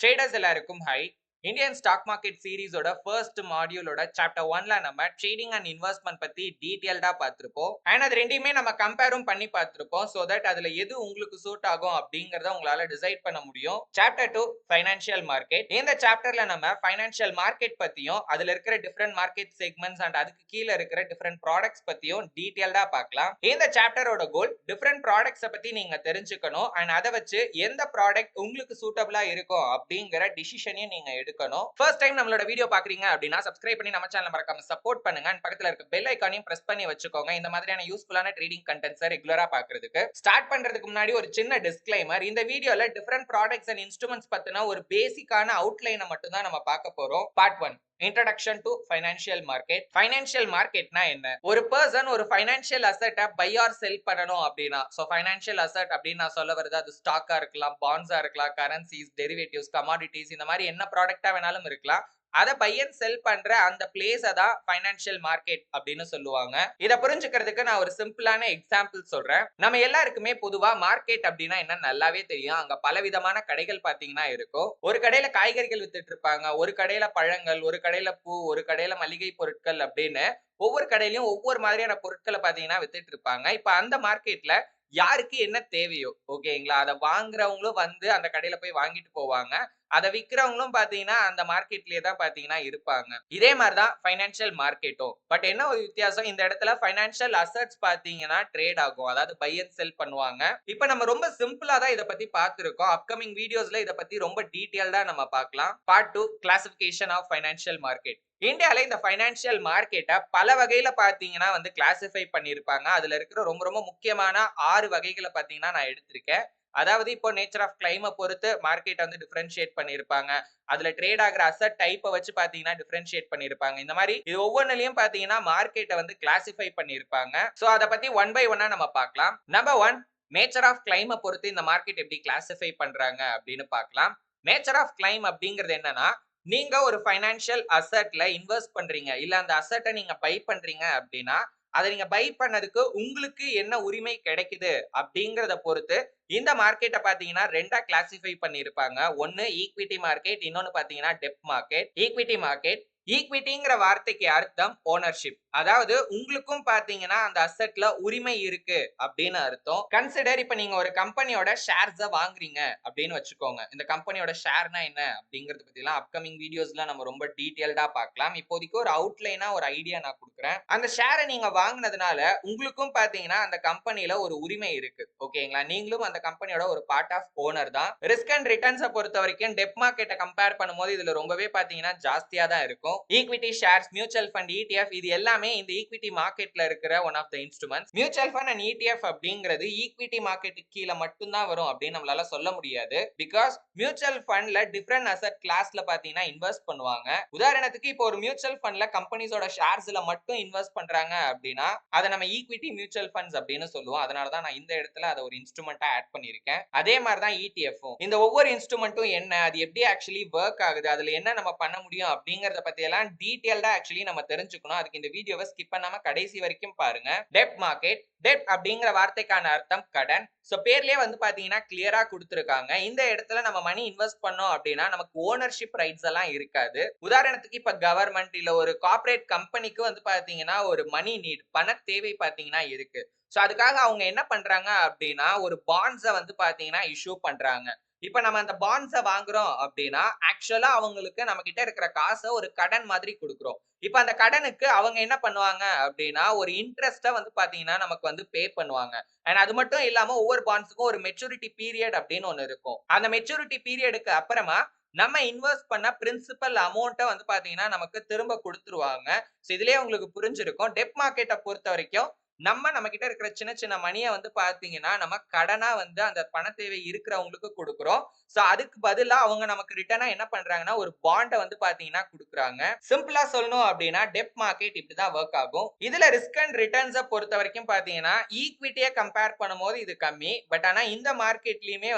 Traders எல்லாருக்கும் hi. Indian stock market சீரிஸோட first மாடியூலோட சாப்டர் 1ல நம்ம ட்ரேடிங் அண்ட் இன்வெஸ்ட்மென்ட் பத்தி டீடைல்டா பார்த்திருப்போம். அண்ட் அது ரெண்டையுமே நம்ம கம்பேரும் பண்ணி பார்த்திருப்போம். சோ தட் அதுல எது உங்களுக்கு சூட் ஆகும் அப்படிங்கறத உங்களால டிசைட் பண்ண முடியும். Chapter 2 financial market. இந்த சாப்டர்ல நம்ம ஃபைனான்சியல் மார்க்கெட் பத்தியும் அதுல இருக்கிற டிஃபரெண்ட் மார்க்கெட் செக்மெண்ட்ஸ் அண்ட் அதுக்கு கீழ இருக்கிற டிஃபரெண்ட் ப்ராடக்ட்ஸ் பத்தியும் டீடைல்டா பார்க்கலாம். இந்த சாப்டரோட கோல் டிஃபரெண்ட் ப்ராடக்ட்ஸை பத்தி நீங்க தெரிஞ்சுக்கணும் அண்ட் அதை வச்சு எந்த ப்ராடக்ட் உங்களுக்கு சூட்டபிளா இருக்கும் அப்படிங்கிற டிசிஷனையும் நீங்க எடுக்கணும். ஃபர்ஸ்ட் டைம் நம்மளோட வீடியோ பாக்குறீங்க அப்படின்னா சப்ஸ்கிரைப் பண்ணி நம்ம சேனலை மறக்காம சப்போர்ட் பண்ணுங்க அண்ட் பக்கத்துல இருக்க பெல் ஐகானையும் பிரஸ் பண்ணி வச்சுக்கோங்க. இந்த மாதிரியான யூஸ்ஃபுல்லான ட்ரேடிங் கண்டென்ட்ஸை ரெகுலரா பாக்குறதுக்கு. ஸ்டார்ட் பண்றதுக்கு முன்னாடி ஒரு சின்ன டிஸ்க்ளைமர். இந்த வீடியோல டிஃபரெண்ட் ப்ராடக்ட்ஸ் அண்ட் இன்ஸ்ட்ருமெண்ட்ஸ் பத்தின ஒரு பேசிக்கான அவுட்லைனை மட்டும் தான் நம்ம பார்க்க போறோம். Part 1 Introduction to Financial Market. Financial marketனா என்ன? ஒரு பர்சன் ஒரு ஃபைனான்சியல் அசெட்டை பை ஆர் செல் பண்ணணும் அப்படின்னா, சோ ஃபைனான்சியல் அசெட் அப்படின்னு நான் சொல்ல வருது அது ஸ்டாக்கா இருக்கலாம், பாண்ட்ஸா இருக்கலாம், கரன்சிஸ், டெரிவேட்டிவ்ஸ், கமாடிட்டிஸ், இந்த மாதிரி என்ன ப்ராடக்டா வேணாலும் இருக்கலாம். அதை பை அண்ட் செல் பண்ற அந்த பிளேஸை தான் ஃபைனான்சியல் மார்க்கெட் அப்படின்னு சொல்லுவாங்க. இதை புரிஞ்சுக்கிறதுக்கு நான் ஒரு சிம்பிளான எக்ஸாம்பிள் சொல்றேன். நம்ம எல்லாருக்குமே பொதுவா மார்க்கெட் அப்படின்னா என்ன நல்லாவே தெரியும். அங்க பலவிதமான கடைகள் பாத்தீங்கன்னா இருக்கும். ஒரு கடையில காய்கறிகள் வித்துட்டு இருப்பாங்க, ஒரு கடையில பழங்கள், ஒரு கடையில பூ, ஒரு கடையில மளிகை பொருட்கள் அப்படின்னு ஒவ்வொரு கடையிலயும் ஒவ்வொரு மாதிரியான பொருட்களை பாத்தீங்கன்னா வித்துட்டு இருப்பாங்க. இப்ப அந்த மார்க்கெட்ல யாருக்கு என்ன தேவையோ ஓகேங்களா, அதை வாங்குறவங்களும் வந்து அந்த கடையில போய் வாங்கிட்டு போவாங்க, அதை விக்கிறவங்களும் பாத்தீங்கன்னா அந்த மார்க்கெட்லயே தான் பாத்தீங்கன்னா இருப்பாங்க. இதே மாதிரிதான் ஃபைனான்சியல் மார்க்கெட்டும். பட் என்ன ஒரு வித்தியாசம், இந்த இடத்துல ஃபைனான்சியல் அசெட்ஸ் பாத்தீங்கன்னா ட்ரேட் ஆகும், அதாவது பை அண்ட் செல் பண்ணுவாங்க. இப்ப நம்ம ரொம்ப சிம்பிளா தான் இதை பத்தி பார்த்திருக்கோம். அப்கமிங் வீடியோஸ்ல இதை பத்தி ரொம்ப டீடைல்டா நம்ம பார்க்கலாம். Part 2 classification of financial market. இந்தியால இந்த ஃபைனான்சியல் மார்க்கெட்டை பல வகையில பாத்தீங்கன்னா வந்து கிளாசிஃபை பண்ணியிருப்பாங்க. அதுல இருக்கிற ரொம்ப ரொம்ப முக்கியமான 6 வகைகளை பாத்தீங்கன்னா நான் எடுத்திருக்கேன். அதாவது இப்போ நேச்சர் ஆஃப் கிளைமை பொறுத்து மார்க்கெட் வந்து டிஃபரன்ஷியேட் பண்ணியிருப்பாங்க. அதுல ட்ரேட் ஆகிற அசெட் டைப்பை வச்சு பாத்தீங்கன்னா டிஃபரன்ஷியேட் பண்ணியிருப்பாங்க. இந்த மாதிரி இது ஒவ்வொன்றிலையும் பாத்தீங்கன்னா மார்க்கெட்டை வந்து கிளாசிஃபை பண்ணியிருப்பாங்க. சோ அதை பத்தி ஒன் பை ஒன்னா நம்ம பார்க்கலாம். நம்பர் 1, நேச்சர் ஆஃப் கிளைமை பொறுத்து இந்த மார்க்கெட் எப்படி கிளாசிஃபை பண்றாங்க அப்படின்னு பார்க்கலாம். நேச்சர் ஆஃப் கிளைம் அப்படிங்கிறது என்னன்னா, நீங்க ஒரு ஃபைனான்சியல் அசெட்ல இன்வெஸ்ட் பண்றீங்க, இல்ல அந்த அசெட்டை நீங்க பை பண்றீங்க அப்படின்னா, அதை நீங்க பை பண்ணதுக்கு உங்களுக்கு என்ன உரிமை கிடைக்குது அப்படிங்கறத பொறுத்து இந்த மார்க்கெட்டை பாத்தீங்கன்னா ரெண்டா கிளாசிஃபை பண்ணியிருப்பாங்க. ஒன்னு ஈக்விட்டி மார்க்கெட், இன்னொன்னு பாத்தீங்கன்னா டெப்ட் மார்க்கெட். ஈக்விட்டி மார்க்கெட், ஈக்விட்டிங்கிற வார்த்தைக்கு அர்த்தம் ஓனர்ஷிப், அதாவது உங்களுக்கும் பாத்தீங்கன்னா அந்த அசெட்ல உரிமை இருக்கு அப்படின்னு அர்த்தம். கன்சிடர் இப்ப நீங்க ஒரு கம்பெனியோட ஷேர்ஸ வாங்குறீங்க அப்படின்னு வச்சுக்கோங்க. இந்த கம்பெனியோட ஷேர்னா என்ன அப்படிங்கறது பத்தி எல்லாம் அப்கமிங் வீடியோஸ்ல நம்ம ரொம்ப டீடைல்டா பார்க்கலாம். இப்போதைக்கு ஒரு அவுட்லைனா ஒரு ஐடியா நான் கொடுக்குறேன். அந்த ஷேரை நீங்க வாங்குனதுனால உங்களுக்கும் பாத்தீங்கன்னா அந்த கம்பெனில ஒரு உரிமை இருக்கு ஓகேங்களா. நீங்களும் அந்த கம்பெனியோட ஒரு பார்ட் ஆஃப் ஓனர் தான். ரிஸ்க் அண்ட் ரிட்டர்ன்ஸை பொறுத்த வரைக்கும் டெப்ட் மார்க்கெட்டை கம்பேர் பண்ணும்போது இதுல ரொம்பவே பாத்தீங்கன்னா ஜாஸ்தியா தான் இருக்கும். Equity shares, mutual fund, ETF இது எல்லாமே இந்த ஈக்விட்டி மார்க்கெட்ல இருக்கிற one of the instruments. Mutual fund and ETF அப்படிங்கிறது ஈக்விட்டி மார்க்கெட்டுக்கு கீழ மட்டும் தான் வரும் அப்படின்னு நம்மளால சொல்ல முடியாது. பிகாஸ் மியூச்சுவல் ஃபண்ட்ல டிஃபரெண்ட் அசெட் கிளாஸ்ல பாத்தீங்கன்னா இன்வெஸ்ட் பண்ணுவாங்க. உதாரணத்துக்கு இப்போ ஒரு மியூச்சுவல் ஃபண்ட்ல கம்பெனிஸோட ஷேர்ஸ்ல மட்டும் இன்வெஸ்ட் பண்றாங்க அப்படின்னா அதை நம்ம ஈக்விட்டி மியூச்சுவல் ஃபண்ட்ஸ் அப்படின்னு சொல்லுவோம். அதனால தான் நான் இந்த இடத்துல அதை ஒரு இன்ஸ்ட்ருமெண்டா ஆட் பண்ணியிருக்கேன். அதே மாதிரி தான் ETF-ம். இந்த ஒவ்வொரு இன்ஸ்ட்ருமெண்ட்டும் என்ன, அது எப்படி ஆக்சுவலி ஒர்க் ஆகுது, அதுல என்ன நம்ம பண்ண முடியும் அப்படிங்கறத பத்தி எல்லாம் டீடைல்டா ஆக்சுவலி நம்ம தெரிஞ்சுக்கணும். அதுக்கு இந்த வீடியோவை ஸ்கிப் பண்ணாம கடைசி வரைக்கும் பாருங்க. டெப்ட் மார்க்கெட். டெப்ட் அப்படிங்கிற வார்த்தைக்கான அர்த்தம் கடன். சோ பேர்லயே வந்து பாத்தீங்கன்னா கிளியரா கொடுத்திருக்காங்க. இந்த இடத்துல நம்ம மணி இன்வெஸ்ட் பண்ணோம் அப்படின்னா நமக்கு ஓனர்ஷிப் ரைட்ஸ் எல்லாம் இருக்காது. உதாரணத்துக்கு இப்ப கவர்மெண்ட் இல்ல ஒரு கார்ப்பரேட் கம்பெனிக்கு வந்து பாத்தீங்கன்னா ஒரு மணி நீட், பண தேவை பாத்தீங்கன்னா இருக்கு. சோ அதுக்காக அவங்க என்ன பண்றாங்க அப்படின்னா ஒரு பாண்ட்ஸை வந்து பாத்தீங்கன்னா இஷ்யூ பண்றாங்க. இப்ப நம்ம அந்த பாண்ட்ஸை வாங்குறோம் அப்படின்னா ஆக்சுவலா அவங்களுக்கு நம்ம கிட்ட இருக்கிற காசை ஒரு கடன் மாதிரி கொடுக்குறோம். இப்ப அந்த கடனுக்கு அவங்க என்ன பண்ணுவாங்க அப்படின்னா ஒரு இன்ட்ரெஸ்ட்டை வந்து பாத்தீங்கன்னா நமக்கு வந்து பே பண்ணுவாங்க. அண்ட் அது மட்டும் இல்லாம ஒவ்வொரு பாண்ட்ஸுக்கும் ஒரு மெச்சூரிட்டி பீரியட் அப்படின்னு ஒண்ணு இருக்கும். அந்த மெச்சூரிட்டி பீரியடுக்கு அப்புறமா நம்ம இன்வெஸ்ட் பண்ண பிரின்சிபல் அமௌண்ட்டை வந்து பாத்தீங்கன்னா நமக்கு திரும்ப கொடுத்துருவாங்க. சோ இதுலயே உங்களுக்கு புரிஞ்சிருக்கும். டெப்ட் மார்க்கெட்டை பொறுத்த வரைக்கும் நம்ம கிட்ட இருக்கிற சின்ன சின்ன மணியை வந்து பாத்தீங்கன்னா நம்ம கடனா வந்து அந்த பண தேவை இருக்கிறவங்களுக்கு கொடுக்குறோம். சோ அதுக்கு பதிலா அவங்க நமக்கு ரிட்டர்னா என்ன பண்றாங்கன்னா ஒரு பாண்டை வந்து பாத்தீங்கன்னா கொடுக்குறாங்க. சிம்பிளா சொல்லணும் அப்படின்னா டெப்ட் மார்க்கெட் இப்படிதான் ஒர்க் ஆகும். இதுல ரிஸ்க் அண்ட் ரிட்டர்ன்ஸை பொறுத்த வரைக்கும் பாத்தீங்கன்னா ஈக்விட்டியை கம்பேர் பண்ணும்போது இது கம்மி. பட் ஆனா இந்த மார்க்கெட்லயுமே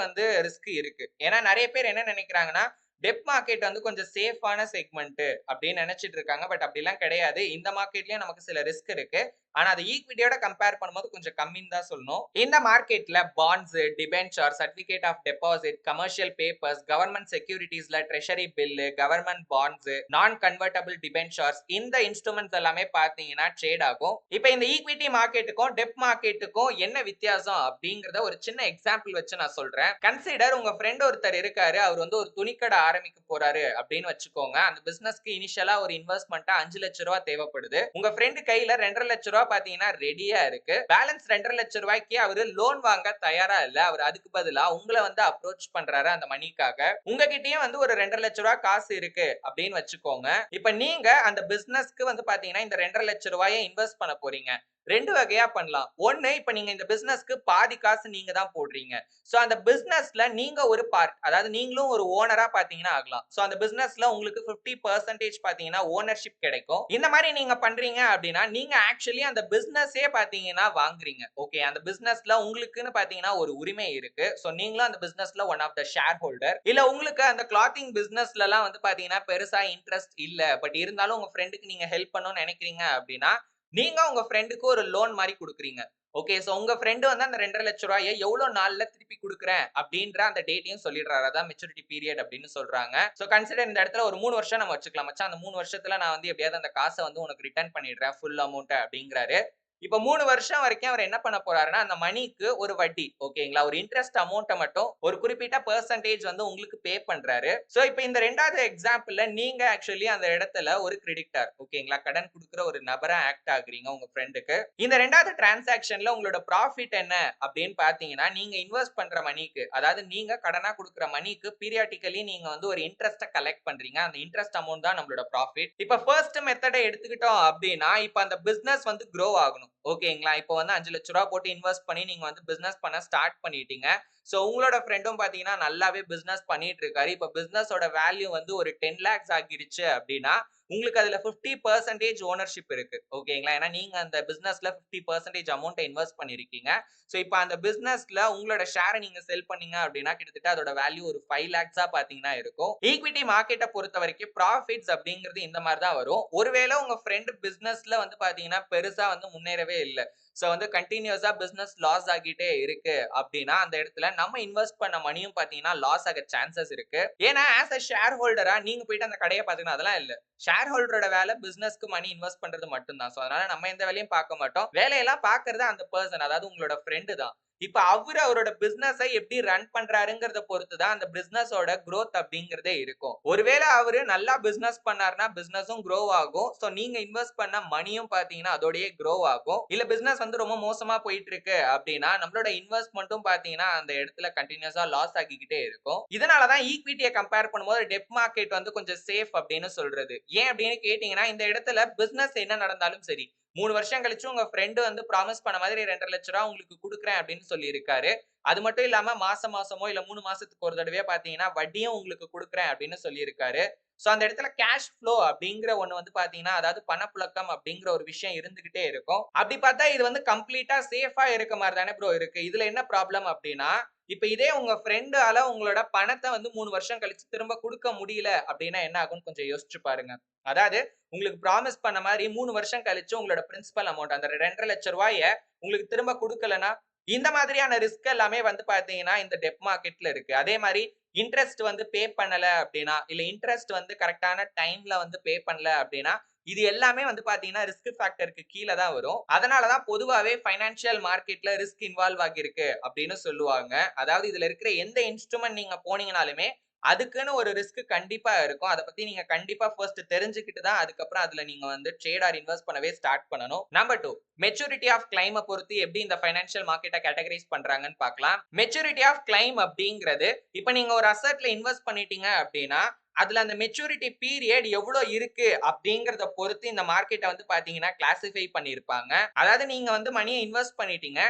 வந்து ரிஸ்க் இருக்கு. ஏன்னா நிறைய பேர் என்ன நினைக்கிறாங்கன்னா டெப்ட் மார்க்கெட் வந்து கொஞ்சம் சேஃபான செக்மெண்ட் அப்படின்னு நினைச்சிட்டு இருக்காங்க. பட் அப்படிலாம் கிடையாது. இந்த மார்க்கெட்லயும் நமக்கு சில ரிஸ்க் இருக்கு. ஆனா அது ஈக்விட்டியோட கம்பேர் பண்ணும்போது கொஞ்சம் கம்மின்னு தான் சொல்லணும். இந்த மார்க்கெட்ல bonds, debenture, certificate of deposit, commercial papers, government செக்யூரிட்டிஸ்ல treasury bill, government bonds, non convertible debentures இந்த இன்ஸ்ட்ருமெண்ட்ஸ் எல்லாமே பாத்தீங்கன்னா ட்ரேட் ஆகும். இப்போ இந்த ஈக்விட்டி மார்க்கெட்டுக்கும் டெப் மார்க்கெட்டுக்கும் என்ன வித்தியாசம் அப்படிங்கறத ஒரு சின்ன எக்ஸாம்பிள் வச்சு நான் சொல்றேன். கன்சிடர் உங்க ஃப்ரெண்ட் ஒருத்தர் இருக்காரு, அவர் வந்து ஒரு துணிக்கடை ஆரம்பிக்க போறாரு அப்படின்னு வச்சுக்கோங்க. அந்த பிசினஸ்க்கு இனிஷியலா ஒரு இன்வெஸ்ட்மெண்ட் 5 லட்சம் ரூபாய் தேவைப்படுது. உங்க ஃப்ரெண்ட் கையில 2.5 லட்சம் ரூபாய் பாத்தீங்கன்னா ரெடியா இருக்கு. பேலன்ஸ் 2.5 லட்சம் ரூபாய்க்கு அவரு லோன் வாங்க தயாரா இல்ல. அவர் அதுக்கு பதிலா உங்களை வந்து அப்ரோச் பண்றாரு அந்த மணிக்காக. உங்ககிட்டயும் வந்து ஒரு 2.5 லட்சம் ரூபாய் காசு இருக்கு அப்படின்னு வச்சுக்கோங்க. இப்ப நீங்க அந்த பிசினஸ்க்கு வந்து பாத்தீங்கன்னா இந்த 2.5 லட்சம் ரூபாயை இன்வெஸ்ட் பண்ண போறீங்க. 2 வகையா பண்ணலாம். ஒண்ணு, இப்ப நீங்க இந்த பிசினஸ்க்கு பாதி காசு நீங்க தான் போடுறீங்க. சோ அந்த பிசினஸ்ல நீங்க ஒரு பார்ட், அதாவது நீங்களும் ஒரு ஓனரா பாத்தீங்கன்னா ஆகலாம். சோ அந்த பிசினஸ்ல உங்களுக்கு 50% பாத்தீங்கன்னா ஓனர்ஷிப் கிடைக்கும். இந்த மாதிரி நீங்க பண்றீங்க அப்படின்னா நீங்க ஆக்சுவலி அந்த பிசினஸே பாத்தீங்கன்னா வாங்குறீங்க. ஓகே, அந்த பிசினஸ்ல உங்களுக்குன்னு பாத்தீங்கன்னா ஒரு உரிமை இருக்கு. சோ நீங்களும் அந்த பிசினஸ்ல one of the share holder. இல்ல உங்களுக்கு அந்த கிளாத்திங் பிசினஸ்ல எல்லாம் வந்து பாத்தீங்கன்னா பெருசா இன்ட்ரெஸ்ட் இல்ல, பட் இருந்தாலும் உங்க ஃப்ரெண்டுக்கு நீங்க ஹெல்ப் பண்ணணும்னு நினைக்கிறீங்க அப்படின்னா நீங்க உங்க ஃப்ரெண்டுக்கு ஒரு லோன் மாதிரி கொடுக்குறீங்க. ஓகே, சோ உங்க ஃப்ரெண்ட் வந்து அந்த 2.5 லட்சம் ரூபாயை எவ்வளவு நாள்ல திருப்பி கொடுக்குறேன் அப்படின்ற அந்த டேட்டையும் சொல்லிடுறாரு. அதான் மெச்சூரிட்டி பீரியட் அப்படின்னு சொல்றாங்க. சோ கன்சிடர் இந்த இடத்துல ஒரு 3 வருஷம் நம்ம வச்சுக்கலாம். மச்சான் அந்த 3 வருஷத்துல நான் வந்து எப்படியாவது அந்த காசை வந்து உனக்கு ரிட்டர்ன் பண்ணிடுறேன் ஃபுல் அமௌண்ட் அப்படிங்கிறாரு. இப்ப 3 வருஷம் வரைக்கும் அவர் என்ன பண்ண போறாருன்னா அந்த மணிக்கு ஒரு வட்டி, ஓகேங்களா, ஒரு இன்ட்ரெஸ்ட் அமௌண்ட்டை மட்டும் ஒரு குறிப்பிட்ட பெர்சன்டேஜ் வந்து உங்களுக்கு பே பண்றாரு. சோ இப்ப இந்த ரெண்டாவது எக்ஸாம்பிள்ல நீங்க ஆக்சுவலி அந்த இடத்துல ஒரு கிரெடிட்டார், ஓகேங்களா, கடன் கொடுக்கிற ஒரு நபரா ஆக்ட் ஆகுறீங்க உங்க ஃப்ரெண்டுக்கு. இந்த ரெண்டாவது டிரான்சாக்ஷன்ல உங்களோட ப்ராஃபிட் என்ன அப்படின்னு பாத்தீங்கன்னா நீங்க இன்வெஸ்ட் பண்ற மணிக்கு, அதாவது நீங்க கடனா கொடுக்கிற மணிக்கு பீரியாடிக்கலி நீங்க வந்து ஒரு இன்ட்ரெஸ்ட் கலெக்ட் பண்றீங்க. அந்த இன்ட்ரெஸ்ட் அமௌண்ட் தான் நம்மளோட ப்ராஃபிட். இப்ப ஃபர்ஸ்ட் மெத்தடை எடுத்துக்கிட்டோம் அப்படின்னா இப்ப அந்த பிசினஸ் வந்து க்ரோ ஆகணும். ஓகேங்களா, இப்போ வந்து 5 லட்சம் ரூபாய் போட்டு இன்வெஸ்ட் பண்ணி நீங்க வந்து பிசினஸ் பண்ண ஸ்டார்ட் பண்ணிட்டீங்க. சோ உங்களோட ஃப்ரெண்டும் பாத்தீங்கன்னா நல்லாவே பிசினஸ் பண்ணிட்டு இருக்காரு. இப்ப பிசினஸோட வேல்யூ வந்து ஒரு 10 lakhs ஆகிருச்சு அப்படின்னா உங்களுக்கு அதுல 50% ஓனர்ஷிப் இருக்கு. ஓகேங்களா, ஏன்னா நீங்க அந்த பிசினஸ்ல 50% அமௌண்ட் இன்வெஸ்ட் பண்ணிருக்கீங்க. சோ இப்ப அந்த பிசினஸ்ல உங்களோட ஷேரை நீங்க செல் பண்ணீங்க அப்படின்னா கிட்டத்தட்ட அதோட வேல்யூ ஒரு 5 lakhs பாத்தீங்கன்னா இருக்கும். ஈக்விட்டி மார்க்கெட்டை பொறுத்த வரைக்கும் ப்ராஃபிட்ஸ் அப்படிங்கிறது இந்த மாதிரி தான் வரும். ஒருவேளை உங்க ஃப்ரெண்ட் பிசினஸ்ல வந்து பாத்தீங்கன்னா பெருசா வந்து முன்னேறவே இல்ல, சோ வந்து கண்டினியூஸா பிசினஸ் லாஸ் ஆகிட்டே இருக்கு அப்படின்னா அந்த இடத்துல நம்ம இன்வெஸ்ட் பண்ண மணியும் பாத்தீங்கன்னா லாஸ் ஆக சான்சஸ் இருக்கு. ஏன்னா ஆஸ் அ ஷேர் ஹோல்டரா நீங்க போயிட்டு அந்த கடையை பாத்தீங்கன்னா அதெல்லாம் இல்ல. ஷேர் ஹோல்டரோட வேலை பிசினஸ்க்கு மணி இன்வெஸ்ட் பண்றது மட்டும்தான். சோ அதனால நம்ம எந்த வேலையும் பார்க்க மாட்டோம். வேலையெல்லாம் பாக்குறது அந்த பர்சன், அதாவது உங்களோட ஃப்ரெண்டு தான். இப்ப அவரு அவரோட பிசினஸை எப்படி ரன் பண்றாருங்கிறத பொறுத்து தான் அந்த பிசினஸோட growth அப்படிங்கறதே இருக்கும். ஒருவேளை அவரு நல்லா பிசினஸ் பண்ணாருன்னா பிசினஸும் grow ஆகும். சோ நீங்க இன்வெஸ்ட் பண்ண மணியும் பாத்தீங்கன்னா அதோடயே grow ஆகும். இல்ல பிசினஸ் வந்து ரொம்ப மோசமா போயிட்டு இருக்கு அப்படின்னா நம்மளோட இன்வெஸ்ட்மெண்ட்டும் பாத்தீங்கன்னா அந்த இடத்துல கண்டினியூஸா லாஸ் ஆகிக்கிட்டே இருக்கும். இதனாலதான் ஈக்விட்டியை கம்பேர் பண்ணும்போது டெப் மார்க்கெட் வந்து கொஞ்சம் சேஃப் அப்படின்னு சொல்றது. ஏன் அப்படின்னு கேட்டீங்கன்னா இந்த இடத்துல பிசினஸ் என்ன நடந்தாலும் சரி 3 வருஷம் கழிச்சு உங்க ஃப்ரெண்ட் வந்து ப்ராமிஸ் பண்ண மாதிரி 2.5 லட்சம் ரூபாய் உங்களுக்கு கொடுக்குறேன் அப்படின்னு சொல்லி இருக்காரு. அது மட்டும் இல்லாம மாசமோ இல்ல 3 மாசத்துக்கு ஒரு தடவையா பாத்தீங்கன்னா வட்டியும் உங்களுக்கு கொடுக்குறேன் அப்படின்னு சொல்லி இருக்காரு. சோ அந்த இடத்துல கேஷ் ஃப்ளோ அப்படிங்கிற ஒண்ணு வந்து பாத்தீங்கன்னா அதாவது பணப்புழக்கம் அப்படிங்கிற ஒரு விஷயம் இருந்துகிட்டே இருக்கும். அப்படி பார்த்தா இது வந்து கம்ப்ளீட்டா சேஃபா இருக்க மாதிரி தானே ப்ரோ இருக்கு. இதுல என்ன ப்ராப்ளம் அப்படின்னா இப்ப இதே உங்க ஃப்ரெண்டால உங்களோட பணத்தை வந்து 3 வருஷம் கழிச்சு திரும்ப கொடுக்க முடியல அப்படின்னா என்ன ஆகும்னு கொஞ்சம் யோசிச்சு பாருங்க. அதாவது உங்களுக்கு ப்ராமிஸ் பண்ண மாதிரி 3 வருஷம் கழிச்சு உங்களோட பிரின்சிபல் அமௌண்ட் அந்த 2.5 லட்சம் ரூபாயை உங்களுக்கு திரும்ப கொடுக்கலனா இந்த மாதிரியான ரிஸ்க் எல்லாமே வந்து பாத்தீங்கன்னா இந்த டெப் மார்க்கெட்ல இருக்கு. அதே மாதிரி இன்ட்ரெஸ்ட் வந்து பே பண்ணல அப்படின்னா இல்ல இன்ட்ரெஸ்ட் வந்து கரெக்டான டைம்ல வந்து பே பண்ணல அப்படின்னா இது எல்லாமே வந்து பாத்தீங்கன்னா ரிஸ்க் ஃபேக்டருக்கு கீழே தான் வரும். அதனாலதான் பொதுவாவே பைனான்சியல் மார்க்கெட்ல ரிஸ்க் இன்வால்வ் ஆகிருக்கு அப்படின்னு சொல்லுவாங்க. அதாவது இதுல இருக்கிற எந்த இன்ஸ்ட்ருமெண்ட் நீங்க போனீங்கனாலுமே அதுக்குன்னு ஒரு ரிஸ்க் கண்டிப்பா இருக்கும். அதை பத்தி நீங்க கண்டிப்பா ஃபர்ஸ்ட் தெரிஞ்சுக்கிட்டு தான் அதுக்கப்புறம் அதுல நீங்க வந்து ட்ரேட் ஆர் இன்வெஸ்ட் பண்ணவே ஸ்டார்ட் பண்ணணும். நம்பர் 2, மெச்சூரிட்டி ஆஃப் கிளைம் பொறுத்து எப்படி இந்த பைனான்சியல் மார்க்கெட்டை கேட்டகரைஸ் பண்றாங்கன்னு பார்க்கலாம். மெச்சூரிட்டி ஆஃப் கிளைம் அப்படிங்கிறது இப்ப நீங்க ஒரு அசெட்ல இன்வெஸ்ட் பண்ணிட்டீங்க அப்படின்னா அதுல அந்த மெச்சூரிட்டி பீரியட் எவ்வளவு இருக்கு அப்படிங்கறத பொறுத்து இந்த மார்க்கெட்டை வந்து பாத்தீங்கன்னா கிளாசிஃபை பண்ணிருப்பாங்க. அதாவது நீங்க வந்து மணியை இன்வெஸ்ட் பண்ணிட்டீங்க,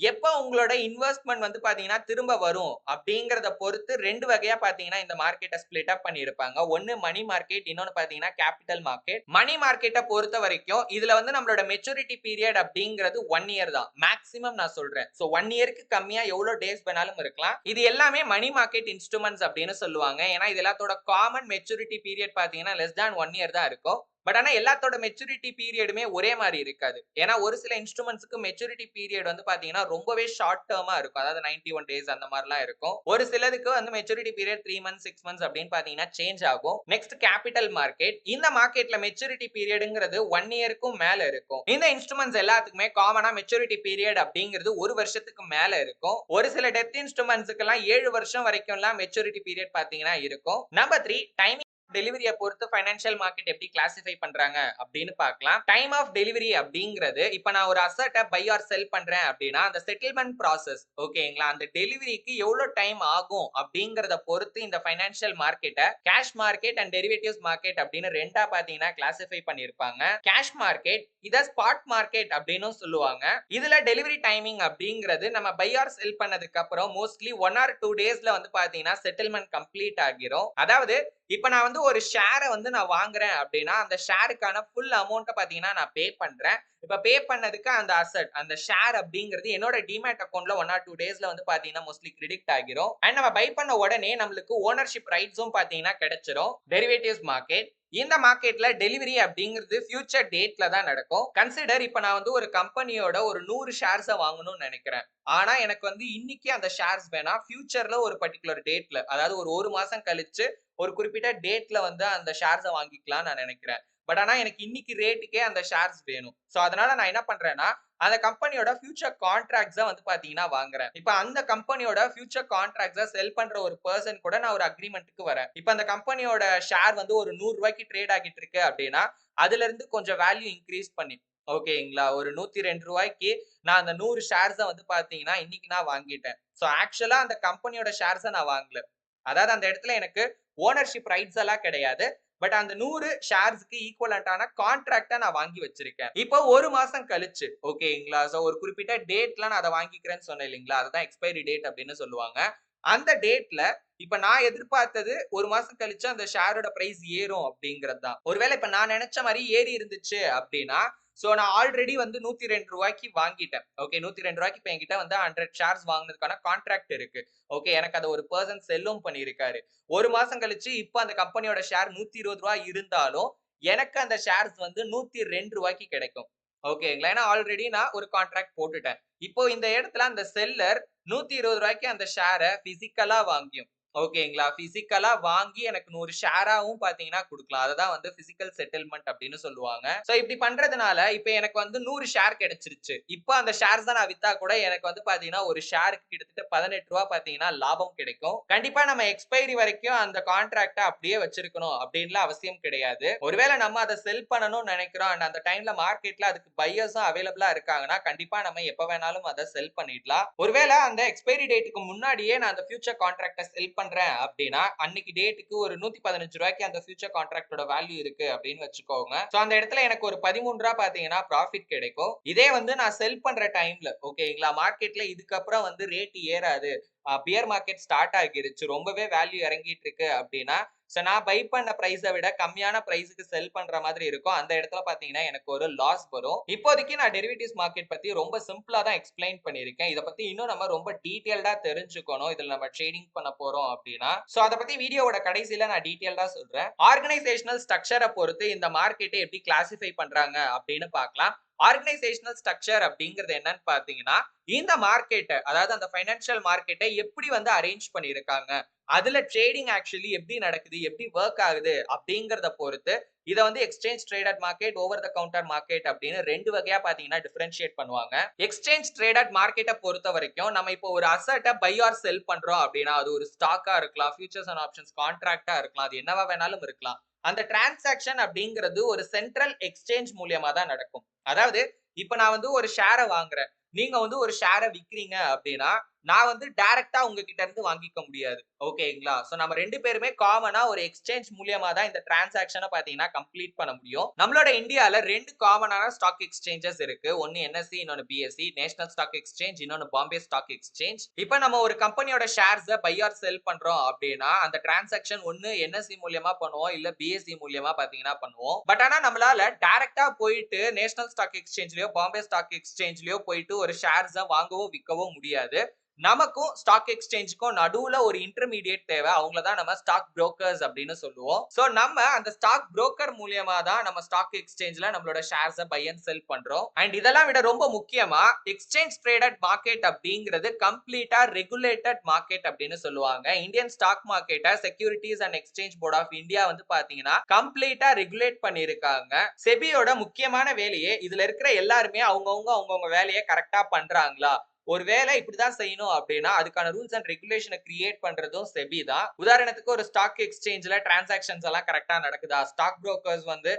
எப்ப உங்களோட இன்வெஸ்ட்மெண்ட் வந்து பாத்தீங்கன்னா திரும்ப வரும் அப்படிங்கறத பொறுத்து 2 வகையா பாத்தீங்கன்னா இந்த மார்க்கெட்டை ஸ்பிளிட் அப் பண்ணிருப்பாங்க. ஒன்னு மணி மார்க்கெட், இன்னொன்னு பாத்தீங்கன்னா கேபிட்டல் மார்க்கெட். மணி மார்க்கெட்டை பொறுத்த வரைக்கும் இதுல வந்து நம்மளோட மெச்சூரிட்டி பீரியட் அப்படிங்கிறது 1 இயர் தான் மேக்ஸிமம் நான் சொல்றேன். சோ 1 இயருக்கு கம்மியா எவ்வளவு டேஸ் வேணாலும் இருக்கலாம். இது எல்லாமே மணி மார்க்கெட் இன்ஸ்ட்ருமெண்ட்ஸ் அப்படின்னு சொல்லுவாங்க. ஏன்னா இது எல்லாத்தோட காமன் மெச்சூரிட்டி பீரியட் பாத்தீங்கன்னா less than 1 இயர் தான் இருக்கும். பட் ஆனா எல்லாத்தோட மெச்சூரிட்டி பீரியடுமே ஒரே மாதிரி இருக்காது. ஏன்னா ஒரு சில இன்ஸ்ட்ருமெண்ட்ஸ்க்கு மெச்சூரிட்டி பீரியட் வந்து பாத்தீங்கன்னா ரொம்பவே ஷார்ட் டேர்மா இருக்கும். அதாவது 91 டேஸ் அந்த மாதிரிலாம் இருக்கும். ஒரு சிலதுக்கு வந்து மெச்சூரிட்டி பீரியட் 3 மந்த்ஸ் 6 மந்த்ஸ் அப்படின்னு பாத்தீங்கன்னா சேஞ்ச் ஆகும். Next capital market. இந்த மார்க்கெட்ல மெச்சூரிட்டி பீரியடுங்கிறது 1 இயருக்கும் மேல இருக்கும். இந்த இன்ஸ்ட்ருமெண்ட்ஸ் எல்லாத்துக்குமே காமனா மெச்சூரிட்டி பீரியட் அப்படிங்கிறது 1 வருஷத்துக்கு மேல இருக்கும். ஒரு சில டெப்த் இன்ஸ்ட்ருமெண்ட்ஸ்க்கு எல்லாம் 7 வருஷம் வரைக்கும் எல்லாம் மெச்சூரிட்டி பீரியட் பாத்தீங்கன்னா இருக்கும். நம்பர் 3 டைமிங் டெலிவரிய பொறுத்து ஃபைனான்சியல் மார்க்கெட் எப்படி கிளாசிஃபை பண்றாங்க அப்படின்னு பார்க்கலாம். டைம் ஆஃப் டெலிவரி அப்படிங்கிறது இப்ப நான் ஒரு அசெட்ட பை ஆர் செல் பண்றேன் அப்படின்னா அந்த செட்டில்மெண்ட் ப்ராசஸ் ஓகேங்களா, அந்த டெலிவரிக்கு எவ்வளவு டைம் ஆகும் அப்படிங்கறத பொறுத்து இந்த ஃபைனான்சியல் மார்க்கெட்டை cash market and derivatives market அப்படின்னு ரெண்டா பாத்தீங்கன்னா கிளாசிஃபை பண்ணிருப்பாங்க. கேஷ் மார்க்கெட் இத ஸ்பாட் மார்க்கெட் அப்படின்னு சொல்லுவாங்க. இதுல டெலிவரி டைமிங் அப்படிங்கிறது நம்ம பை ஆர் செல் பண்ணதுக்கு அப்புறம் மோஸ்ட்லி 1 or 2 டேஸ்ல வந்து பாத்தீங்கன்னா செட்டில்மெண்ட் கம்ப்ளீட் ஆகிரும். அதாவது இப்ப நான் வந்து ஒரு ஷேர வந்து நான் வாங்குறேன் அப்படின்னா அந்த ஷேருக்கான ஃபுல் அமௌண்ட்ட பாத்தீங்கன்னா நான் பே பண்றேன். இப்ப பே பண்ணதுக்கு அந்த அசெட் அந்த ஷேர் அப்படிங்கிறது என்னோட டிமேட் அக்கவுண்ட்ல 1 or 2 டேஸ்ல வந்து பாத்தீங்கன்னா மோஸ்ட்லி கிரெடிட் ஆகிரும். அண்ட் நம்ம பை பண்ண உடனே நம்மளுக்கு ஓனர்ஷிப் ரைட்ஸும் பாத்தீங்கன்னா கிடைச்சிரும். டெரிவேட்டிவ்ஸ் மார்க்கெட் இந்த மார்க்கெட்ல டெலிவரி அப்படிங்கிறது ஃபியூச்சர் டேட்ல தான் நடக்கும். கன்சிடர் இப்ப நான் வந்து ஒரு கம்பெனியோட ஒரு 100 ஷேர்ஸ வாங்கணும்னு நினைக்கிறேன். ஆனா எனக்கு வந்து இன்னைக்கு அந்த ஷேர்ஸ் வேணாம், ஃபியூச்சர்ல ஒரு பர்టిక్యులர் டேட்ல அதாவது ஒரு மாசம் கழிச்சு ஒரு குறிப்பிட்ட டேட்ல வந்து அந்த ஷேர்ஸ வாங்கிக்கலாம் நான் நினைக்கிறேன். பட் ஆனா எனக்கு இன்னைக்கு ரேட்டுக்கே அந்த ஷேர்ஸ் வேணும். சோ அதனால நான் என்ன பண்றேன்னா அந்த கம்பெனியோட ஃபியூச்சர் கான்ட்ராக்ட்ஸ வந்து பாத்தீங்கன்னா வாங்குறேன். இப்ப அந்த கம்பெனியோட ஃபியூச்சர் கான்ட்ராக்ட்ஸ செல் பண்ற ஒரு பெர்சன் கூட நான் ஒரு அக்ரிமெண்ட்க்கு வரேன். இப்ப அந்த கம்பெனியோட ஷேர் வந்து ஒரு 100 ரூபாய்க்கு ட்ரேட் ஆகிட்டு இருக்கு அப்படின்னா அதுல இருந்து கொஞ்சம் வேல்யூ இன்கிரீஸ் பண்ணி ஓகேங்களா, ஒரு 102 ரூபாய்க்கு நான் அந்த 100 ஷேர்ஸ வந்து பாத்தீங்கன்னா இன்னைக்கு நான் வாங்கிட்டேன். சோ ஆக்சுவலா அந்த கம்பெனியோட ஷேர்ஸ நான் வாங்கல. அதாவது அந்த இடத்துல எனக்கு ஓனர்ஷிப் ரைட்ஸ் எல்லாம் கிடையாது. பட் அந்த 100 ஷேர்ஸ்க்கு ஈக்குவலன்ட்டான கான்ட்ராக்ட்ட நான் வாங்கி வச்சிருக்கேன். இப்போ 1 மாசம் கழிச்சு ஓகேங்களா, சோ ஒரு குறிப்பிட்ட டேட்ல நான் அத வாங்கிக்கிறேன்னு சொன்னேன் இல்லீங்களா, அதுதான் எக்ஸ்பைரி டேட் அப்படின்னு சொல்லுவாங்க. அந்த டேட்ல இப்ப நான் எதிர்பார்த்தது 1 மாசம் கழிச்சு அந்த ஷேரோட பிரைஸ் ஏறும் அப்படிங்கிறது தான். ஒருவேளை இப்ப நான் நினைச்ச மாதிரி ஏறி இருந்துச்சு அப்படின்னா சோ நான் ஆல்ரெடி வந்து 102 ரூபாய்க்கு வாங்கிட்டேன். ஓகே 102 ரூபாய்க்கு இப்ப என்கிட்ட வந்து 100 ஷேர்ஸ் வாங்குனதுக்கான கான்ட்ராக்ட் இருக்கு. ஓகே எனக்கு அத ஒரு பெர்சன் செல்லும் பண்ணியிருக்காரு. 1 மாசம் கழிச்சு இப்ப அந்த கம்பெனியோட ஷேர் 120 ரூபாய் இருந்தாலும் எனக்கு அந்த ஷேர்ஸ் வந்து 102 ரூபாய்க்கு கிடைக்கும். ஓகேங்களா, ஏன்னா ஆல்ரெடி நான் ஒரு கான்ட்ராக்ட் போட்டுட்டேன். இப்போ இந்த இடத்துல அந்த செல்லர் 120 ரூபாய்க்கு அந்த ஷேர பிசிக்கலா வாங்கியும் ஓகேங்களா, பிசிக்கலா வாங்கி எனக்கு 100 ஷேராவும் பாத்தீங்கன்னா குடுக்கலாம். அததான் வந்து பிசிக்கல் செட்டில்மெண்ட் அப்படின்னு சொல்லுவாங்க. சோ இப்படி பண்றதுனால இப்ப எனக்கு வந்து 100 ஷேர் கிடைச்சிருச்சு. இப்ப அந்த ஷேர்ஸ் தான் நான் வித்தா கூட எனக்கு வந்து பாத்தீங்கன்னா ஒரு ஷேருக்கு கிட்டத்தட்ட 18 ரூபாய் பாத்தீங்கன்னா லாபம் கிடைக்கும். கண்டிப்பா நம்ம எக்ஸ்பைரி வரைக்கும் அந்த கான்ட்ராக்ட அப்படியே வச்சிருக்கணும் அப்படின்லாம் அவசியம் கிடையாது. ஒருவேளை நம்ம அதை செல் பண்ணணும்னு நினைக்கிறோம் அண்ட் அந்த டைம்ல மார்க்கெட்ல அதுக்கு பையர்ஸும் அவைலபிளா இருக்காங்கன்னா கண்டிப்பா நம்ம எப்ப வேணாலும் அதை செல் பண்ணிடலாம். ஒருவேளை அந்த எக்ஸ்பைரி டேட்டுக்கு முன்னாடியே நான் அந்த ஃபியூச்சர் கான்ட்ராக்ட செல் பண்றேன் அப்படின்னா அன்னைக்கு டேட்டுக்கு ஒரு 115 ரூபாய்க்கு அந்த ஃபியூச்சர் கான்ட்ராக்டோட வேல்யூ இருக்கு அப்படின்னு வச்சுக்கோங்க. சோ அந்த இடத்துல எனக்கு ஒரு 13 ரூபாய் பாத்தீங்கன்னா ப்ராஃபிட் கிடைக்கும். இதே வந்து நான் செல் பண்ற டைம்ல ஓகேங்களா, மார்க்கெட்ல இதுக்கப்புறம் வந்து ரேட் ஏறாது, பியர் மார்க்கெட் ஸ்டார்ட் ஆகிருச்சு, ரொம்பவே வேல்யூ இறங்கிட்டு இருக்கு அப்படின்னா சோ நான் பை பண்ண பிரைஸை விட கம்மியான பிரைஸுக்கு செல் பண்ற மாதிரி இருக்கும். அந்த இடத்துல பாத்தீங்கன்னா எனக்கு ஒரு லாஸ் வரும். இப்போதைக்கு நான் டெரிவேட்டிவ்ஸ் மார்க்கெட் பத்தி ரொம்ப சிம்பிளா தான் எக்ஸ்பிளைன் பண்ணிருக்கேன். இத பத்தி இன்னும் நம்ம ரொம்ப டீடைல்டா தெரிஞ்சுக்கணும் இதுல நம்ம ட்ரேடிங் பண்ண போறோம் அப்படின்னா சோ அத பத்தி வீடியோவோட கடைசியில நான் டீடைல்டா சொல்றேன். ஆர்கனைசேஷனல் ஸ்ட்ரக்சரை பொறுத்து இந்த மார்க்கெட்டை எப்படி கிளாசிஃபை பண்றாங்க அப்படின்னு பார்க்கலாம். ஆர்கனைசேஷனல் ஸ்ட்ரக்சர் அப்படிங்கிறது என்னன்னு பாத்தீங்கன்னா இந்த மார்க்கெட்டை அதாவது அந்த பைனான்சியல் மார்க்கெட்டை எப்படி வந்து அரேஞ்ச் பண்ணிருக்காங்க, அதுல ட்ரேடிங் ஆக்சுவலி எப்படி நடக்குது, எப்படி ஒர்க் ஆகுது அப்படிங்கறத பொறுத்து இத வந்து exchange traded market, over the counter market அப்படின்னு ரெண்டு வகையா பாத்தீங்கன்னா டிஃபரன்ஷியேட் பண்ணுவாங்க. எக்ஸ்சேஞ்ச் ட்ரேடட் மார்க்கெட்டை பொறுத்த வரைக்கும் நம்ம இப்போ ஒரு அசெட்டை பை ஆர் செல் பண்றோம் அப்படின்னா அது ஒரு ஸ்டாக்கா இருக்கலாம், ஃபியூச்சர்ஸ் அண்ட் ஆப்ஷன்ஸ் கான்ட்ராக்டா இருக்கலாம், அது என்னவா வேணாலும் இருக்கலாம். அந்த டிரான்சாக்ஷன் அப்படிங்கிறது ஒரு சென்ட்ரல் எக்ஸ்சேஞ்ச் மூலியமா தான் நடக்கும். அதாவது இப்ப நான் வந்து ஒரு ஷேரை வாங்குறேன், நீங்க வந்து ஒரு ஷேரை விக்கிறீங்க அப்படின்னா நான் வந்து டைரக்டா உங்ககிட்ட இருந்து வாங்கிக்க முடியாது. ஓகேங்களா, சோ நம்ம ரெண்டு பேருமே காமனா ஒரு எக்ஸ்சேஞ்ச் மூலியமா தான் இந்த டிரான்சாக்ஷனை பாத்தீங்கன்னா கம்ப்ளீட் பண்ண முடியும். நம்மளோட இந்தியால ரெண்டு காமனான ஸ்டாக் எக்ஸ்சேஞ்சஸ் இருக்கு. ஒன்னு என்எஸ்சி, இன்னொன்னு பிஎஸ்சி. நேஷனல் ஸ்டாக் எக்ஸ்சேஞ்ச், இன்னொன்னு பாம்பே ஸ்டாக் எக்ஸ்சேஞ்ச். இப்போ நம்ம ஒரு கம்பெனியோட ஷேர்ஸை பை ஆர் செல் பண்றோம் அப்படின்னா அந்த டிரான்சாக்ஷன் ஒன்னு என்எஸ்சி மூலியமா பண்ணுவோம், இல்ல பிஎஸ்சி மூலியமா பாத்தீங்கன்னா பண்ணுவோம். பட் ஆனா நம்மளால டைரக்டா போயிட்டு நேஷனல் ஸ்டாக் எக்ஸ்சேஞ்ச்லயோ பாம்பே ஸ்டாக் எக்ஸ்சேஞ்ச்லயோ போயிட்டு ஒரு ஷேர்ஸை வாங்கவோ விற்கவோ முடியாது. நமக்கும் ஸ்டாக் எக்ஸ்சேஞ்சுக்கும் நடுவுல ஒரு இன்டர்மீடியேட் தேவை. அவங்கள தான் நம்ம ஸ்டாக் புரோக்கர்ஸ் அப்படின்னு சொல்லுவோம். சோ நம்ம அந்த ஸ்டாக் புரோக்கர் மூலியமா தான் நம்ம ஸ்டாக் எக்ஸ்சேஞ்ச்ல நம்மளோட ஷேர்ஸ பை அண்ட் செல் பண்றோம். அண்ட் இதெல்லாம் விட ரொம்ப முக்கியமா எக்ஸ்சேஞ்ச் ட்ரேடட் மார்க்கெட் அப்படிங்கிறது கம்ப்ளீட்டா ரெகுலேட்டட் மார்க்கெட் அப்படின்னு சொல்லுவாங்க. இந்தியன் ஸ்டாக் மார்க்கெட்டை securities and exchange board of India வந்து பாத்தீங்கன்னா கம்ப்ளீட்டா ரெகுலேட் பண்ணிருக்காங்க. செபியோட முக்கியமான வேலையே இதுல இருக்கிற எல்லாருமே அவங்கவங்க வேலையை கரெக்டா பண்றாங்களா, ஒரு வேலை இப்படிதான் செய்யணும் அப்படின்னா அதுக்கான ரூல்ஸ் அண்ட் ரெகுலேஷனை கிரியேட் பண்றதும் செபி தான். உதாரணத்துக்கு ஒரு ஸ்டாக் எக்ஸ்சேஞ்ச்ல டிரான்சாக்ஷன்ஸ் எல்லாம் கரெக்டா நடக்குதா, ஸ்டாக் புரோக்கர்ஸ் வந்து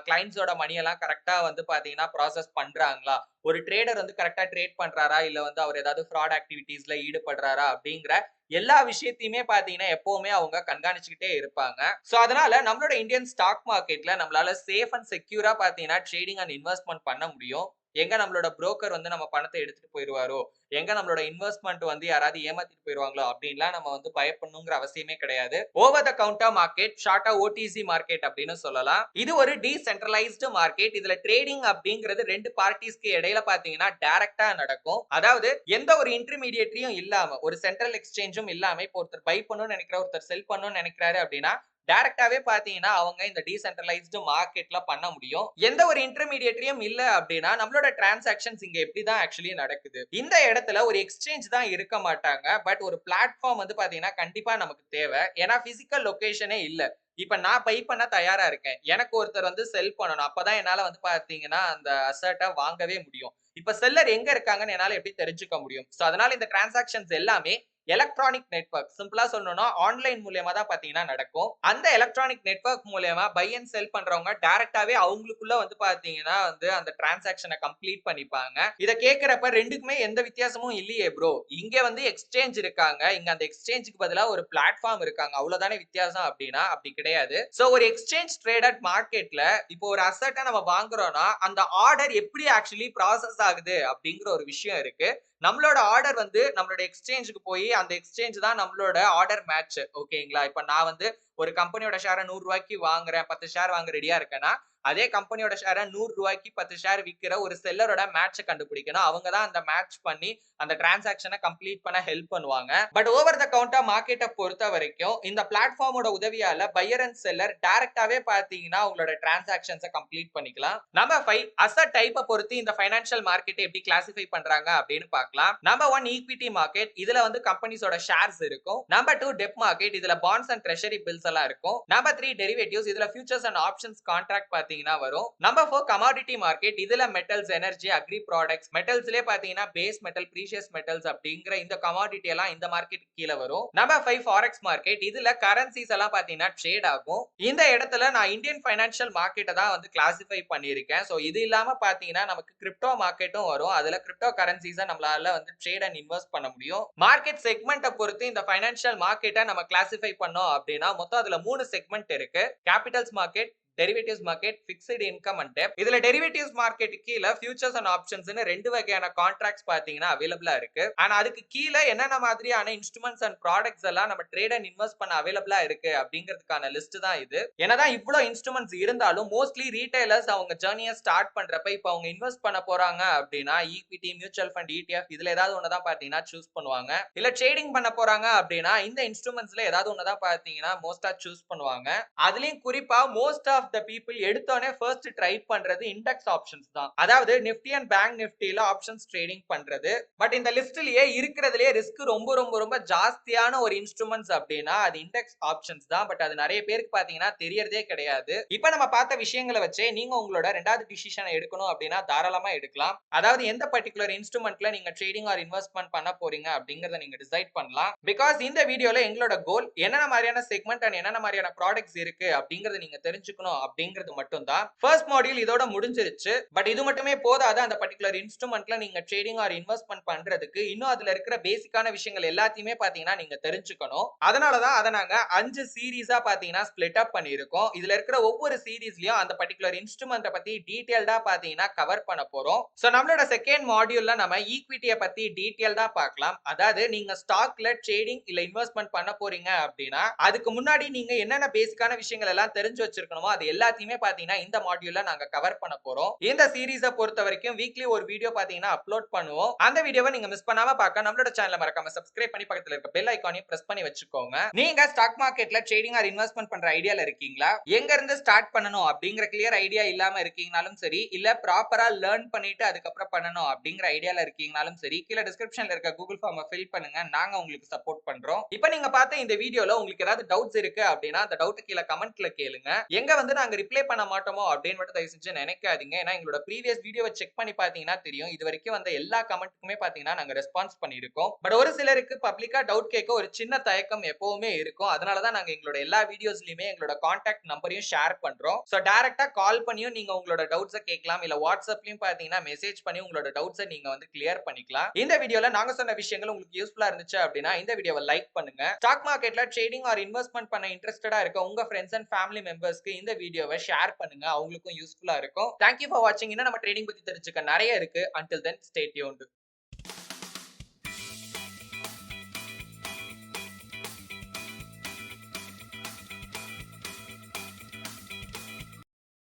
கிளைண்ட்ஸோட மணி எல்லாம் கரெக்டா வந்து பாத்தீங்கன்னா ப்ராசஸ் பண்றாங்களா, ஒரு ட்ரேடர் வந்து கரெக்டா ட்ரேட் பண்றாரா இல்ல வந்து அவர் ஏதாவது ஃப்ராட் ஆக்டிவிட்டீஸ்ல ஈடுபடுறாரா அப்படிங்கிற எல்லா விஷயத்தையுமே பாத்தீங்கன்னா எப்பவுமே அவங்க கண்காணிச்சுக்கிட்டே இருப்பாங்க. சோ அதனால நம்மளோட இந்தியன் ஸ்டாக் மார்க்கெட்ல நம்மளால சேஃப் அண்ட் செக்யூரா பாத்தீங்கன்னா ட்ரேடிங் அண்ட் இன்வெஸ்ட்மெண்ட் பண்ண முடியும். எங்க நம்மளோட புரோக்கர் வந்து நம்ம பணத்தை எடுத்துட்டு போயிருவாரோ, எங்க நம்மளோட இன்வெஸ்ட்மெண்ட் வந்து யாராவது ஏமாத்திட்டு போயிருவாங்களோ அப்படின்லாம் நம்ம வந்து பயப்படணுங்கிற அவசியமே கிடையாது. ஓவர் த கவுண்டர் மார்க்கெட், ஷார்ட்டா ஓடிசி மார்க்கெட் அப்படின்னு சொல்லலாம். இது ஒரு டீசென்ட்ரலைஸ்டு மார்க்கெட். இதுல ட்ரேடிங் அப்படிங்கிறது ரெண்டு பார்ட்டிஸ்க்கு இடையில பாத்தீங்கன்னா டைரக்டா நடக்கும். அதாவது எந்த ஒரு இன்டர்மீடியேட்டரியும் இல்லாம, ஒரு சென்ட்ரல் எக்ஸ்சேஞ்சும் இல்லாம இப்போ ஒருத்தர் பை பண்ணணும்னு நினைக்கிற, ஒருத்தர் செல் பண்ணணும்னு நினைக்கிறாரு அப்படின்னா டைரக்டாவே பாத்தீங்கன்னா அவங்க இந்த டீசென்ட்ரலைஸ்டு மார்க்கெட்ல பண்ண முடியும். எந்த ஒரு இன்டர்மீடியேட்டரியும் இல்ல அப்படின்னா நம்மளோட டிரான்சாக்ஷன்ஸ் இங்க எப்படிதான் ஆக்சுவலி நடக்குது. இந்த இடத்துல ஒரு எக்ஸ்சேஞ்ச் தான் இருக்க மாட்டாங்க. பட் ஒரு பிளாட்ஃபார்ம் வந்து பாத்தீங்கன்னா கண்டிப்பா நமக்கு தேவை. ஏன்னா பிசிக்கல் லொகேஷனே இல்ல. இப்ப நான் பை பண்ண தயாரா இருக்கேன். எனக்கு ஒருத்தர் வந்து செல் பண்ணணும். அப்பதான் என்னால வந்து பாத்தீங்கன்னா அந்த அசெட்ட வாங்கவே முடியும். இப்ப செல்லர் எங்க இருக்காங்கன்னு என்னால எப்படி தெரிஞ்சுக்க முடியும்? சோ அதனால இந்த டிரான்சாக்ஷன்ஸ் எல்லாமே எலக்ட்ரானிக் நெட்வொர்க், சிம்பிளா சொல்லணும்னா ஆன்லைன் மூலியமா தான் பாத்தீங்கன்னா நடக்கும். அந்த எலக்ட்ரானிக் நெட்வொர்க் மூலியமா பை அண்ட் செல் பண்றவங்க டைரக்டாவே அவங்களுக்குள்ள வந்து பாத்தீங்கன்னா வந்து அந்த டிரான்சாக்ஷனை கம்ப்ளீட் பண்ணிப்பாங்க. இத கேக்குறப்ப ரெண்டுக்குமே எந்த வித்தியாசமும் இல்லையே ப்ரோ, இங்க வந்து எக்ஸ்சேஞ்ச் இருக்காங்க, இங்க அந்த எக்ஸ்சேஞ்சுக்கு பதிலா ஒரு பிளாட்ஃபார்ம் இருக்காங்க, அவ்வளவுதானே வித்தியாசம் அப்படின்னா அப்படி கிடையாது. சோ ஒரு எக்ஸ்சேஞ்ச் ட்ரேடட் மார்க்கெட்ல இப்போ ஒரு அசெட்டை நம்ம வாங்குறோம்னா அந்த ஆர்டர் எப்படி ஆக்சுவலி ப்ராசஸ் ஆகுது அப்படிங்கிற ஒரு விஷயம் இருக்கு. நம்மளோட ஆர்டர் வந்து நம்மளோட எக்ஸ்சேஞ்சுக்கு போய் அந்த எக்ஸ்சேஞ்ச் தான் நம்மளோட ஆர்டர் மேட்ச். ஓகேங்களா, இப்ப நான் வந்து ஒரு கம்பெனியோட ஷேரை 100 ரூபாய்க்கு வாங்குறேன், 10 ஷேர் வாங்க ரெடியா இருக்கேன்னா அதே கம்பெனியோட ஷேரை 100 ரூபாய்க்கு 10 ஷேர் விக்கிற ஒரு செல்லரோட மேட்சை கண்டுபிடிக்கணும். அவங்க தான் அந்த மேட்ச் பண்ணி அந்த டிரான்சாக்ஷனை கம்ப்ளீட் பண்ண ஹெல்ப் பண்ணுவாங்க. பட் ஓவர் த கவுண்டர் மார்க்கெட்டை பொறுத்த வரைக்கும் இந்த பிளாட்ஃபார்மோட உதவியால பையர் அண்ட் செல்லர் டைரக்டாவே பாத்தீங்கன்னா உங்களோட டிரான்சாக்ஷன்ஸை கம்ப்ளீட் பண்ணிக்கலாம். நம்பர் 5, அசெட் டைப்பை பொறுத்து இந்த ஃபைனான்சியல் மார்க்கெட்டை எப்படி கிளாசிஃபை பண்றாங்க அப்படின்னு பார்க்கலாம். Number 1 equity market. இதுல வந்து கம்பெனிஸோட ஷேர்ஸ் இருக்கும். Number 2 debt market. இதுல பாண்ட்ஸ் அண்ட் ட்ரெஷரி பில்ஸ் எல்லாம் இருக்கும். Number 3 derivatives. இதுல ஃபியூச்சர்ஸ் அண்ட் ஆப்ஷன்ஸ் கான்ட்ராக்ட் பாத்தீங்கன்னா வரும். Number 4 commodity market. இதுல மெட்டல்ஸ், எனர்ஜி, அக்ரி ப்ராடக்ட்ஸ், மெட்டல்ஸ்லயே பாத்தீங்கன்னா பேஸ் மெட்டல், பிரீஷியஸ் மெட்டல்ஸ் அப்படிங்கிற இந்த கமாடிட்டி எல்லாம் இந்த மார்க்கெட் கீழ வரும். Number 5 forex market. இதுல கரன்சிஸ் எல்லாம் பாத்தீங்கன்னா ட்ரேட் ஆகும். இந்த இடத்துல நான் இந்தியன் ஃபைனான்சியல் மார்க்கெட்டை தான் வந்து கிளாசிஃபை பண்ணியிருக்கேன். சோ இது இல்லாம பாத்தீங்கன்னா நமக்கு கிரிப்டோ மார்க்கெட்டும் வரும். அதுல கிரிப்டோ கரன்சிஸை நம்மளால வந்து ட்ரேட் அண்ட் இன்வெஸ்ட் பண்ண முடியும். மார்க்கெட் செக்மெண்ட்டை பொறுத்து இந்த ஃபைனான்சியல் மார்க்கெட்டை நம்ம கிளாசிஃபை பண்ணோம் அப்படின்னா மொத்தம் அதுல 3 செக்மெண்ட் இருக்கு. Capitals market, derivatives market, fixed income and டெப்ட். இதுல டெரிவேட்டிவ்ஸ் மார்க்கெட் கீழ ஃபியூச்சர்ஸ் அண்ட் ஆப்ஷன்ஸ்னு ரெண்டு வகையான கான்ட்ராக்ட்ஸ் பாத்தீங்கன்னா அவைலபிளா இருக்கு. ஆனா அதுக்கு கீழ என்னென்ன மாதிரியான இன்ஸ்ட்ருமெண்ட்ஸ் அண்ட் ப்ராடக்ட்ஸ் எல்லாம் நம்ம ட்ரேட் அண்ட் இன்வெஸ்ட் பண்ண அவைலபிளா இருக்கு அப்படிங்கிறதுக்கான லிஸ்ட் தான் இது. என்னதான் இவ்வளவு இன்ஸ்ட்ருமெண்ட்ஸ் இருந்தாலும் மோஸ்ட்லி ரீட்டைலர்ஸ் அவங்க ஜர்னியை ஸ்டார்ட் பண்றப்ப இப்ப அவங்க இன்வெஸ்ட் பண்ண போறாங்க அப்படின்னா ஈக்விட்டி, மியூச்சுவல் ஃபண்ட், ETF இதுல ஏதாவது ஒண்ணுதான் பாத்தீங்கன்னா சூஸ் பண்ணுவாங்க. இல்ல ட்ரேடிங் பண்ண போறாங்க அப்படின்னா இந்த இன்ஸ்ட்ருமெண்ட்ஸ்ல ஏதாவது ஒண்ணுதான் பாத்தீங்கன்னா மோஸ்டா சூஸ் பண்ணுவாங்க. அதுலயும் குறிப்பா மோஸ்ட் ஆஃப் the people எடுத்தோனே ஃபர்ஸ்ட் ட்ரை பண்றது இண்டெக்ஸ் ஆப்ஷன்ஸ் தான். அதாவது நிஃப்டி அண்ட் பேங்க் நிஃப்டில ஆப்ஷன்ஸ் ட்ரேடிங் பண்றது. பட் இந்த லிஸ்ட்லயே இருக்கிறதுலயே ரிஸ்க் ரொம்ப ரொம்ப ரொம்ப ஜாஸ்தியான ஒரு இன்ஸ்ட்ருமெண்ட்ஸ் அப்படின்னா அது இண்டெக்ஸ் ஆப்ஷன்ஸ் தான். பட் அது நிறைய பேருக்கு பாத்தீங்கன்னா தெரியறதே கிடையாது. இப்போ நம்ம பார்த்த விஷயங்களை வச்சே நீங்க உங்களோட ரெண்டாவது டிசிஷனை எடுக்கணும் அப்படின்னா தாராளமா எடுக்கலாம். அதாவது எந்த பர்டிகுலர் இன்ஸ்ட்ருமெண்ட்ல நீங்க ட்ரேடிங் ஆர் இன்வெஸ்ட்மெண்ட் பண்ண போறீங்க அப்படிங்கறத நீங்க டிசைட் பண்ணலாம். பிகாஸ் இந்த வீடியோல எங்களோட கோல் என்னென்ன மாதிரியான செக்மெண்ட் அண்ட் என்னென்ன மாதிரியான ப்ராடக்ட்ஸ் இருக்கு அப்படிங்கறத நீங்க தெரிஞ்சுக்கணும் அப்படிங்கிறது மட்டும் தான். ஃபர்ஸ்ட் மாடியூல் இதோட முடிஞ்சிருச்சு. பட் இது மட்டுமே போதாது. அந்த பர்టిక్యులர் இன்ஸ்ட்ருமெண்ட்ல நீங்க ட்ரேடிங் ஆர் இன்வெஸ்ட்மெண்ட் பண்றதுக்கு இன்னும் அதுல இருக்கிற பேசிக்கான விஷயங்கள் எல்லாத்தையுமே பாத்தீங்கன்னா நீங்க தெரிஞ்சுக்கணும். அதனால தான் அத நாங்க 5 சீரிஸா பாத்தீங்கன்னா ஸ்ப்ளிட் அப் பண்ணியிருக்கோம். இதுல இருக்கிற ஒவ்வொரு சீரிஸ்லயும் அந்த பர்టిక్యులர் இன்ஸ்ட்ருமெண்ட்ட பத்தி டீடைல்டா பாத்தீங்கன்னா கவர் பண்ண போறோம். சோ நம்மளோட செகண்ட் மாடியூல்ல நம்ம ஈக்விட்டியை பத்தி டீடைல்டா பார்க்கலாம். அதாவது நீங்க ஸ்டாக்ல ட்ரேடிங் இல்ல இன்வெஸ்ட்மெண்ட் பண்ண போறீங்க அப்படின்னா அதுக்கு முன்னாடி நீங்க என்னென்ன பேசிக்கான விஷயங்கள் எல்லாம் தெரிஞ்சு வச்சிருக்கணுமோ அது அது எல்லாத்தையுமே பாத்தீங்கன்னா இந்த மாடியூல்ல நாங்க கவர் பண்ண போறோம். இந்த சீரீஸை பொறுத்த வரைக்கும் வீக்லி ஒரு வீடியோ பாத்தீங்கன்னா அப்லோட் பண்ணுவோம். அந்த வீடியோவை நீங்க மிஸ் பண்ணாம பார்க்க நம்மளோட சேனலை மறக்காம சப்ஸ்கிரைப் பண்ணி பக்கத்துல இருக்க பெல் ஐகானையும் பிரஸ் பண்ணி வச்சுக்கோங்க. நீங்க ஸ்டாக் மார்க்கெட்ல ட்ரேடிங் ஆர் இன்வெஸ்ட்மெண்ட் பண்ற ஐடியால இருக்கீங்களா? எங்க இருந்து ஸ்டார்ட் பண்ணணும் அப்படிங்கிற கிளியர் ஐடியா இல்லாம இருக்கீங்கனாலும் சரி, இல்ல ப்ராப்பரா லேர்ன் பண்ணிட்டு அதுக்கப்புறம் பண்ணணும் அப்படிங்கிற ஐடியால இருக்கீங்கனாலும் சரி, கீழ டிஸ்கிரிப்ஷன்ல இருக்க கூகுள் ஃபார்மை ஃபில் பண்ணுங்க. நாங்க உங்களுக்கு சப்போர்ட் பண்றோம். இப்போ நீங்க பார்த்த இந்த வீடியோல உங்களுக்கு ஏதாவது டவுட்ஸ் இருக்கு அப்படின்னா அந்த டவுட் கீழ கமெண்ட்ல கேளுங்க. எங்க வந்து நாங்க ரிப்ளை பண்ண மாட்டோமோ அப்படின்னு மட்டும் தயவு செஞ்சு நினைக்காதீங்க. ஏன்னா எங்களோட ப்ரீவியஸ் வீடியோவை செக் பண்ணி பார்த்தீங்கன்னா தெரியும். இது வரைக்கும் வந்த எல்லா கமெண்ட்டுக்குமே பார்த்தீங்கன்னா நாங்க ரெஸ்பான்ஸ் பண்ணியிருக்கோம். பட் ஒரு சிலருக்கு பப்ளிக்கா டவுட் கேட்க ஒரு சின்ன தயக்கம் எப்பவுமே இருக்கும். அதனால தான் நாங்க எங்களோட எல்லா வீடியோஸ்லயுமே எங்களோட கான்டாக்ட் நம்பரையும் ஷேர் பண்றோம். சோ டைரக்டா கால் பண்ணியும் நீங்க உங்களோட டவுட்ஸை கேட்கலாம். இல்ல வாட்ஸ்அப்லயும் பார்த்தீங்கன்னா மெசேஜ் பண்ணி உங்களோட டவுட்ஸை நீங்க வந்து கிளியர் பண்ணிக்கலாம். இந்த வீடியோல நாங்க சொன்ன விஷயங்கள் உங்களுக்கு யூஸ்ஃபுல்லா இருந்துச்சு அப்படின்னா இந்த வீடியோவை லைக் பண்ணுங்க. ஸ்டாக் மார்க்கெட்ல ட்ரேடிங் ஆர் இன்வெஸ்ட்மெண்ட் பண்ண இன்ட்ரெஸ்டடா இருக்க உங்க ஃப்ரெண்ட்ஸ் அண்ட் ஃபேமிலி மெம்பர்ஸ்க்கு இந்த வீடியோவை ஷேர் பண்ணுங்க. அவங்களுக்கும் யூஸ்ஃபுல்லா இருக்கும். Thank you for watching. இன்னும் நம்ம ட்ரேடிங் பத்தி தெரிஞ்சுக்க நிறைய இருக்கு. Until then, stay tuned.